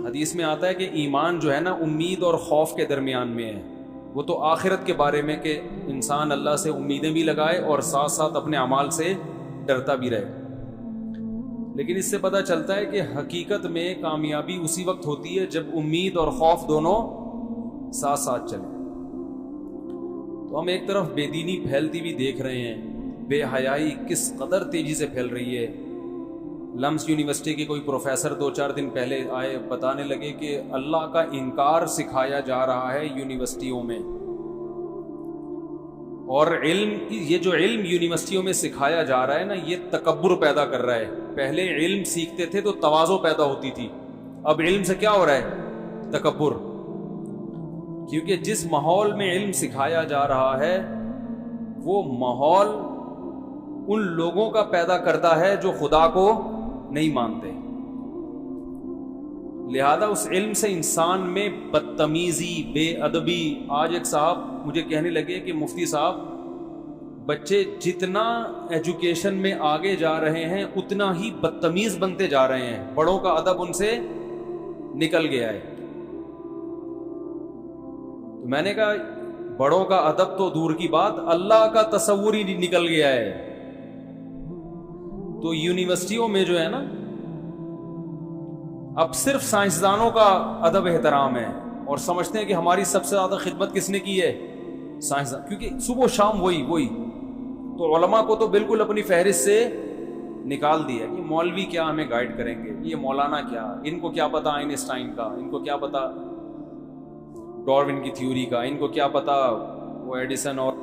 حدیث میں آتا ہے کہ ایمان جو ہے نا امید اور خوف کے درمیان میں ہے. وہ تو آخرت کے بارے میں کہ انسان اللہ سے امیدیں بھی لگائے اور ساتھ ساتھ اپنے اعمال سے ڈرتا بھی رہے. لیکن اس سے پتہ چلتا ہے کہ حقیقت میں کامیابی اسی وقت ہوتی ہے جب امید اور خوف دونوں ساتھ ساتھ چلیں. تو ہم ایک طرف بے دینی پھیلتی بھی دیکھ رہے ہیں, بے حیائی کس قدر تیزی سے پھیل رہی ہے. لمس یونیورسٹی کے کوئی پروفیسر 2-4 دن پہلے آئے, بتانے لگے کہ اللہ کا انکار سکھایا جا رہا ہے یونیورسٹیوں میں, اور یہ جو علم یونیورسٹیوں میں سکھایا جا رہا ہے نا, یہ تکبر پیدا کر رہا ہے. پہلے علم سیکھتے تھے تو تواضع پیدا ہوتی تھی, اب علم سے کیا ہو رہا ہے؟ تکبر. کیونکہ جس ماحول میں علم سکھایا جا رہا ہے وہ ماحول ان لوگوں کا پیدا کرتا ہے جو خدا کو نہیں مانتے. لہذا اس علم سے انسان میں بدتمیزی, بے ادبی. آج ایک صاحب مجھے کہنے لگے کہ مفتی صاحب, بچے جتنا ایجوکیشن میں آگے جا رہے ہیں اتنا ہی بدتمیز بنتے جا رہے ہیں, بڑوں کا ادب ان سے نکل گیا ہے. تو میں نے کہا بڑوں کا ادب تو دور کی بات, اللہ کا تصور ہی نکل گیا ہے. تو یونیورسٹیوں میں جو ہے نا, اب صرف سائنسدانوں کا ادب احترام ہے, اور سمجھتے ہیں کہ ہماری سب سے زیادہ خدمت کس نے کی ہے؟ سائنسدان. کیونکہ صبح و شام وہی. تو علماء کو تو بالکل اپنی فہرست سے نکال دیا کہ مولوی کیا ہمیں گائیڈ کریں گے, یہ مولانا کیا, ان کو کیا پتا آئنسٹائن کا, ان کو کیا پتا ڈارون کی تھیوری کا, ان کو کیا پتا وہ ایڈیسن, اور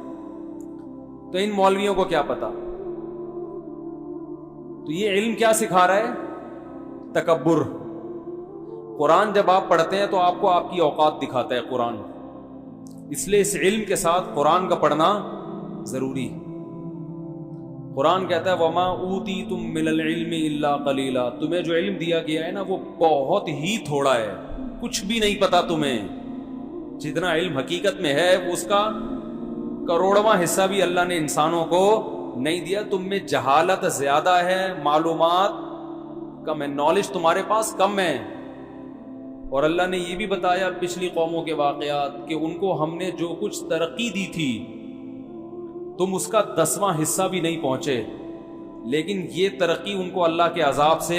تو ان مولویوں کو کیا پتا. تو یہ علم کیا سکھا رہا ہے؟ تکبر. قرآن جب آپ پڑھتے ہیں تو آپ کو آپ کی اوقات دکھاتا ہے قرآن, اس لیے اس علم کے ساتھ قرآن کا پڑھنا ضروری. قرآن کہتا ہے وَمَا أُوتِيتُم مِّنَ الْعِلْمِ إِلَّا قَلِيلًا, تمہیں جو علم دیا گیا ہے نا وہ بہت ہی تھوڑا ہے, کچھ بھی نہیں پتا تمہیں. جتنا علم حقیقت میں ہے اس کا کروڑواں حصہ بھی اللہ نے انسانوں کو نہیں دیا. تم میں جہالت زیادہ ہے, معلومات کم ہے, نالج تمہارے پاس کم ہے. اور اللہ نے یہ بھی بتایا پچھلی قوموں کے واقعات کہ ان کو ہم نے جو کچھ ترقی دی تھی تم اس کا 10واں حصہ بھی نہیں پہنچے, لیکن یہ ترقی ان کو اللہ کے عذاب سے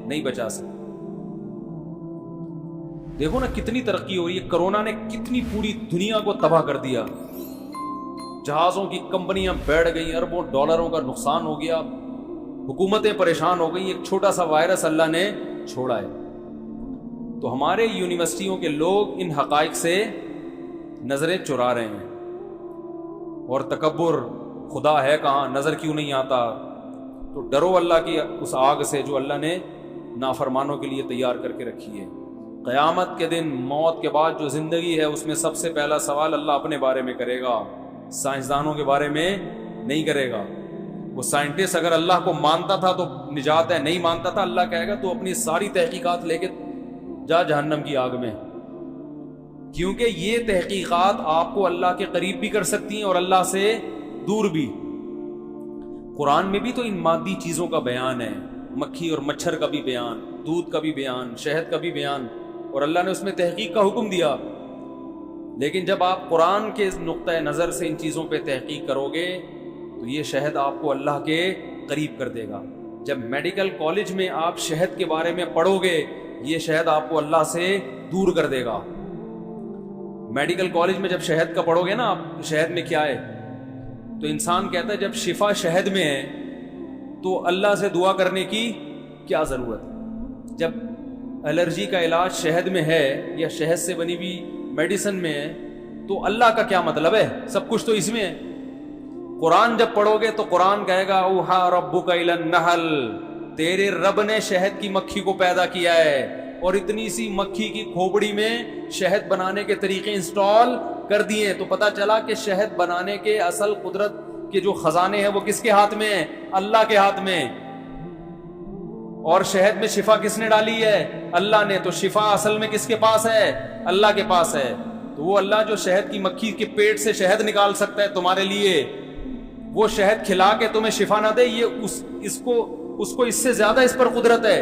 نہیں بچا سکتی. دیکھو نا کتنی ترقی ہو رہی ہے, کرونا نے کتنی پوری دنیا کو تباہ کر دیا, جہازوں کی کمپنیاں بیٹھ گئیں, اربوں ڈالروں کا نقصان ہو گیا, حکومتیں پریشان ہو گئیں, ایک چھوٹا سا وائرس اللہ نے چھوڑا ہے. تو ہمارے یونیورسٹیوں کے لوگ ان حقائق سے نظریں چرا رہے ہیں, اور تکبر, خدا ہے کہاں, نظر کیوں نہیں آتا. تو ڈرو اللہ کی اس آگ سے جو اللہ نے نافرمانوں کے لیے تیار کر کے رکھی ہے. قیامت کے دن موت کے بعد جو زندگی ہے اس میں سب سے پہلا سوال اللہ اپنے بارے میں کرے گا, سائنسدانوں کے بارے میں نہیں کرے گا. وہ سائنٹسٹ اگر اللہ کو مانتا تھا تو نجات ہے, نہیں مانتا تھا اللہ کہے گا تو اپنی ساری تحقیقات لے کے جا جہنم کی آگ میں. کیونکہ یہ تحقیقات آپ کو اللہ کے قریب بھی کر سکتی ہیں اور اللہ سے دور بھی. قرآن میں بھی تو ان مادی چیزوں کا بیان ہے, مکھی اور مچھر کا بھی بیان, دودھ کا بھی بیان, شہد کا بھی بیان, اور اللہ نے اس میں تحقیق کا حکم دیا. لیکن جب آپ قرآن کے نقطۂ نظر سے ان چیزوں پہ تحقیق کرو گے تو یہ شہد آپ کو اللہ کے قریب کر دے گا. جب میڈیکل کالج میں آپ شہد کے بارے میں پڑھو گے یہ شہد آپ کو اللہ سے دور کر دے گا. میڈیکل کالج میں جب شہد کا پڑھو گے نا آپ, شہد میں کیا ہے, تو انسان کہتا ہے جب شفا شہد میں ہے تو اللہ سے دعا کرنے کی کیا ضرورت ہے. جب الرجی کا علاج شہد میں ہے یا شہد سے بنی ہوئی میڈیسن میں ہے تو اللہ کا کیا مطلب ہے, سب کچھ تو اس میں ہے. قرآن جب پڑھو گے تو قرآن کہے گا اوحا ربک الی النحل, تیرے رب نے شہد کی مکھی کو پیدا کیا ہے, اور اتنی سی مکھی کی کھوپڑی میں شہد بنانے کے طریقے انسٹال کر دیے. تو پتا چلا کہ شہد بنانے کے اصل قدرت کے جو خزانے ہیں وہ کس کے ہاتھ میں ہیں؟ اللہ کے ہاتھ میں. اور شہد میں شفا کس نے ڈالی ہے؟ اللہ نے. تو شفا اصل میں کس کے پاس ہے؟ اللہ کے پاس ہے. تو وہ اللہ جو شہد کی مکھی کے پیٹ سے شہد نکال سکتا ہے تمہارے لیے, وہ شہد کھلا کے تمہیں شفا نہ دے, یہ اس کو اس سے زیادہ اس پر قدرت ہے.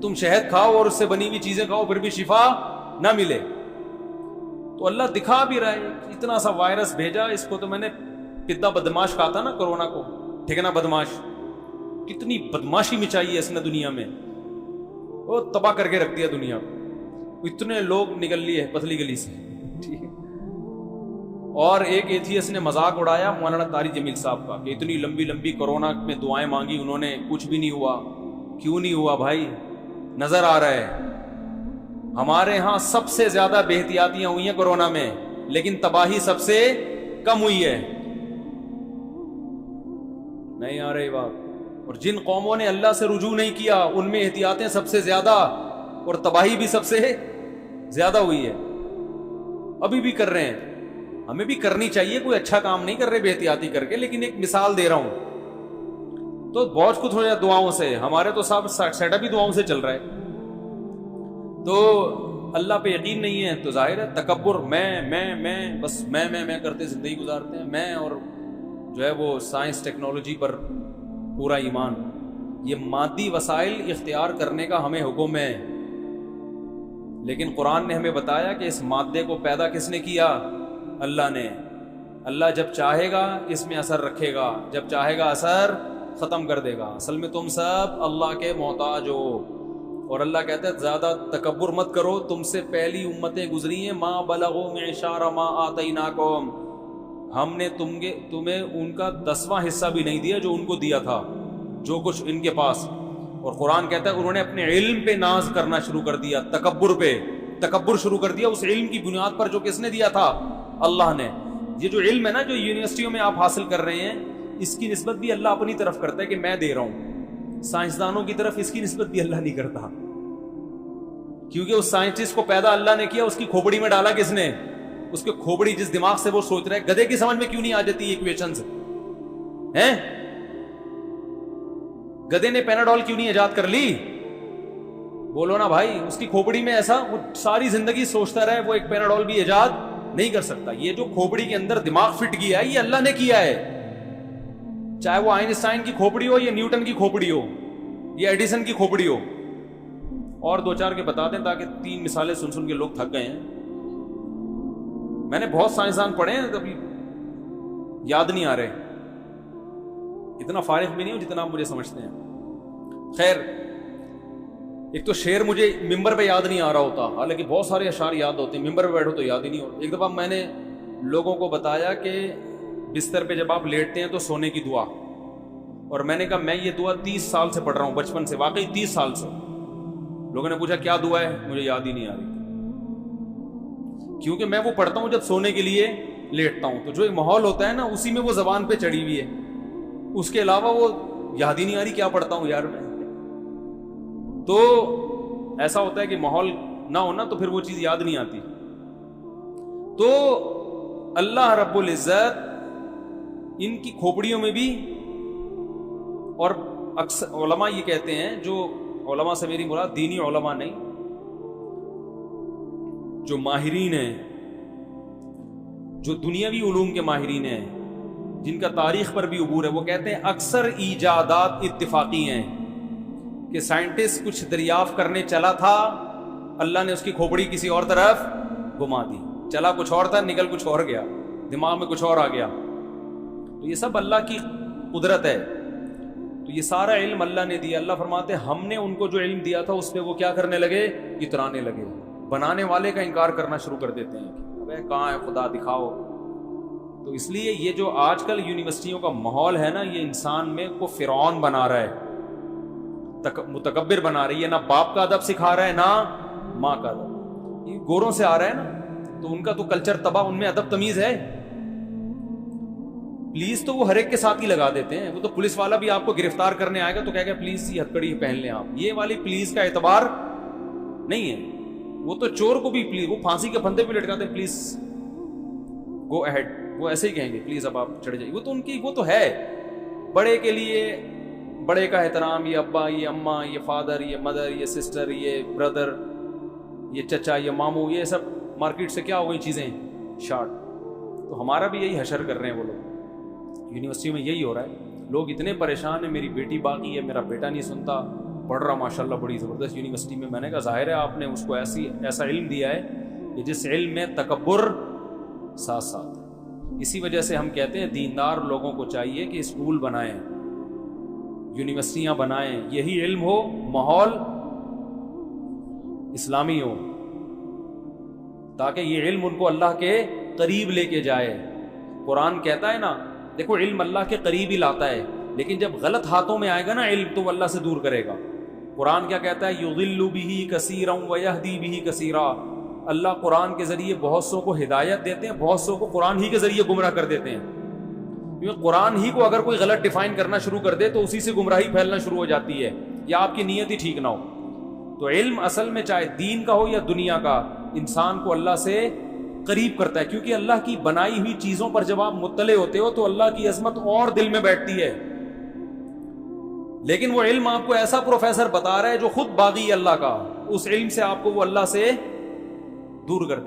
تم شہد کھاؤ اور اس سے بنی ہوئی چیزیں کھاؤ پھر بھی شفا نہ ملے. تو اللہ دکھا بھی رہا ہے اتنا سا وائرس بھیجا. اس کو تو میں نے پتا بدماش کہا تھا نا کرونا کو, ٹھیک ہے نا, بدماش. کتنی بدماشی مچائی ہے اس نے دنیا میں, وہ تباہ کر کے رکھ دیا دنیا کو. اتنے لوگ نکل لیے پتلی گلی سے, ٹھیک ہے. اور ایک ایتھیسٹ نے مذاق اڑایا مولانا طارق جمیل صاحب کا کہ اتنی لمبی لمبی کورونا میں دعائیں مانگی انہوں نے, کچھ بھی نہیں ہوا. کیوں نہیں ہوا بھائی؟ نظر آ رہا ہے ہمارے ہاں سب سے زیادہ بے احتیاطیاں ہوئی ہیں کورونا میں, لیکن تباہی سب سے کم ہوئی ہے. نہیں آ رہی بات. اور جن قوموں نے اللہ سے رجوع نہیں کیا ان میں احتیاطیں سب سے زیادہ اور تباہی بھی سب سے زیادہ ہوئی ہے. ابھی بھی کر رہے ہیں, ہمیں بھی کرنی چاہیے, کوئی اچھا کام نہیں کر رہے بے احتیاطی کر کے, لیکن ایک مثال دے رہا ہوں. تو بہت کچھ ہو جائے دعاؤں سے, ہمارے تو سب سیٹ اپ ہی دعاؤں سے چل رہا ہے. تو اللہ پہ یقین نہیں ہے تو ظاہر ہے تکبر, میں بس میں کرتے زندگی گزارتے ہیں. میں اور جو ہے وہ سائنس ٹیکنالوجی پر پورا ایمان. یہ مادی وسائل اختیار کرنے کا ہمیں حکم ہے, لیکن قرآن نے ہمیں بتایا کہ اس مادے کو پیدا کس نے کیا؟ اللہ نے. اللہ جب چاہے گا اس میں اثر رکھے گا, جب چاہے گا اثر ختم کر دے گا. اصل میں تم سب اللہ کے محتاج ہو. اور اللہ کہتا ہے زیادہ تکبر مت کرو, تم سے پہلی امتیں گزری ہیں, ما بلغوا معشار ما آتیناکم, ہم نے تمہیں ان کا 10واں حصہ بھی نہیں دیا جو ان کو دیا تھا, جو کچھ ان کے پاس. اور قرآن کہتا ہے انہوں نے اپنے علم پہ ناز کرنا شروع کر دیا, تکبر شروع کر دیا اس علم کی بنیاد پر جو کس نے دیا تھا؟ اللہ نے. یہ جو علم ہے نا جو یونیورسٹیوں میں آپ حاصل کر رہے ہیں, اس کی نسبت بھی اللہ اپنی طرف کرتا ہے کہ میں دے رہا ہوں. سائنسدانوں کی طرف اس کی نسبت بھی اللہ نہیں کرتا, کیونکہ اس سائنٹسٹ کو پیدا اللہ نے کیا, اس کی کھوپڑی میں ڈالا کس نے؟ اس کے کھوپڑی جس دماغ سے وہ سوچ رہا ہے. گدھے کی سمجھ میں کیوں نہیں آ جاتی ایکویشنز ہیں؟ گدھے نے پیناڈول کیوں نہیں ایجاد کر لی؟ بولو نا بھائی. اس کی کھوپڑی میں ایسا, وہ ساری زندگی سوچتا رہے, وہ ایک پیناڈول بھی ایجاد نہیں کر سکتا. یہ جو کھوپڑی کے اندر دماغ فٹ کیا ہے یہ اللہ نے کیا ہے, چاہے وہ آئنسٹائن کی کھوپڑی ہو, یا نیوٹن کی کھوپڑی ہو, یا ایڈیسن کی کھوپڑی ہو. اور 2-4 کے بتا دیں تاکہ 3 مثالیں سن کے لوگ تھک گئے ہیں. میں نے بہت سائنسدان پڑھے ہیں, کبھی یاد نہیں آ رہے, اتنا فارغ بھی نہیں ہوں جتنا آپ مجھے سمجھتے ہیں. خیر, ایک تو شعر مجھے ممبر پہ یاد نہیں آ رہا ہوتا, حالانکہ بہت سارے اشعار یاد ہوتے ہیں, ممبر پہ بیٹھو تو یاد ہی نہیں ہوتا. ایک دفعہ میں نے لوگوں کو بتایا کہ بستر پہ جب آپ لیٹتے ہیں تو سونے کی دعا, اور میں نے کہا میں یہ دعا 30 سال سے پڑھ رہا ہوں, بچپن سے, واقعی 30 سال سے. لوگوں نے پوچھا کیا دعا ہے, مجھے یاد ہی نہیں آ رہی, کیونکہ میں وہ پڑھتا ہوں جب سونے کے لیے لیٹتا ہوں. تو جو ماحول ہوتا ہے نا اسی میں وہ زبان پہ چڑھی ہوئی ہے, اس کے علاوہ وہ یاد ہی نہیں آ رہی کیا پڑھتا ہوں یار میں. تو ایسا ہوتا ہے کہ ماحول نہ ہونا تو پھر وہ چیز یاد نہیں آتی. تو اللہ رب العزت ان کی کھوپڑیوں میں بھی, اور اکثر علماء یہ کہتے ہیں, جو علماء سے میری مراد دینی علماء نہیں, جو ماہرین ہیں, جو دنیاوی علوم کے ماہرین ہیں, جن کا تاریخ پر بھی عبور ہے, وہ کہتے ہیں اکثر ایجادات اتفاقی ہیں کہ سائنٹسٹ کچھ دریافت کرنے چلا تھا, اللہ نے اس کی کھوپڑی کسی اور طرف گھما دی. چلا کچھ اور تھا, نکل کچھ اور گیا, دماغ میں کچھ اور آ گیا. تو یہ سب اللہ کی قدرت ہے. تو یہ سارا علم اللہ نے دیا. اللہ فرماتے ہیں ہم نے ان کو جو علم دیا تھا اس پہ وہ کیا کرنے لگے؟ اترانے لگے. بنانے والے کا انکار کرنا شروع کر دیتے ہیں کہ ابے کہاں ہے خدا, دکھاؤ. تو اس لیے یہ جو آج کل یونیورسٹیوں کا ماحول ہے نا, یہ انسان میں کو فرعون بنا رہا ہے, متکبر بنا رہی ہے. نہ باپ کا ادب سکھا رہا ہے نہ ماں کا ادب. یہ گوروں سے آ رہا ہے نا, تو ان کا تو کلچر تباہ, ان میں ادب تمیز ہے. پلیز تو وہ ہر ایک کے ساتھ ہی لگا دیتے ہیں. وہ تو پولیس والا بھی آپ کو گرفتار کرنے آئے گا تو کہے گا پلیز یہ ہتھکڑی پہن لیں آپ. یہ والی پلیز کا اعتبار نہیں ہے. وہ تو چور کو بھی پلیز, وہ پھانسی کے پھندے پہ لٹکاتے ہیں, پلیز گو اہیڈ, وہ ایسے ہی کہیں گے پلیز اب آپ چڑھ جائیے. وہ تو ان کی, وہ تو ہے. بڑے کے لیے بڑے کا احترام, یہ ابا, یہ اماں, یہ فادر, یہ مدر, یہ سسٹر, یہ بردر, یہ چچا, یہ ماموں, یہ سب مارکیٹ سے کیا ہو گئی چیزیں شارٹ. تو ہمارا بھی یہی حشر کر رہے ہیں وہ لوگ. یونیورسٹی میں یہی ہو رہا ہے. لوگ اتنے پریشان ہیں, میری بیٹی باقی ہے, میرا بیٹا نہیں سنتا, پڑھ رہا ماشاءاللہ بڑی زبردست یونیورسٹی میں. میں نے کہا ظاہر ہے آپ نے اس کو ایسا علم دیا ہے کہ جس علم میں تکبر ساتھ ساتھ. اسی وجہ سے ہم کہتے ہیں دیندار لوگوں کو چاہیے کہ اسکول بنائیں, یونیورسٹیاں بنائیں, یہی علم ہو, ماحول اسلامی ہو, تاکہ یہ علم ان کو اللہ کے قریب لے کے جائے. قرآن کہتا ہے نا, دیکھو علم اللہ کے قریب ہی لاتا ہے, لیکن جب غلط ہاتھوں میں آئے گا نا علم تو وہ اللہ سے دور کرے گا. قرآن کیا کہتا ہے؟ یضل بہ کثیرا ویہدی بہ کثیرا. اللہ قرآن کے ذریعے بہت سو کو ہدایت دیتے ہیں, بہت سو کو قرآن ہی کے ذریعے گمراہ کر دیتے ہیں. کیونکہ قرآن ہی کو اگر کوئی غلط ڈیفائن کرنا شروع کر دے تو اسی سے گمراہی پھیلنا شروع ہو جاتی ہے, یا آپ کی نیت ہی ٹھیک نہ ہو. تو علم اصل میں چاہے دین کا ہو یا دنیا کا, انسان کو اللہ سے قریب کرتا ہے, کیونکہ اللہ کی بنائی ہوئی چیزوں پر جب آپ مطلع ہوتے ہو تو اللہ کی عظمت اور دل میں بیٹھتی ہے. لیکن وہ علم آپ کو ایسا پروفیسر بتا رہا ہے جو خود باغی اللہ کا, اس علم سے آپ کو وہ اللہ سے دور کر دے.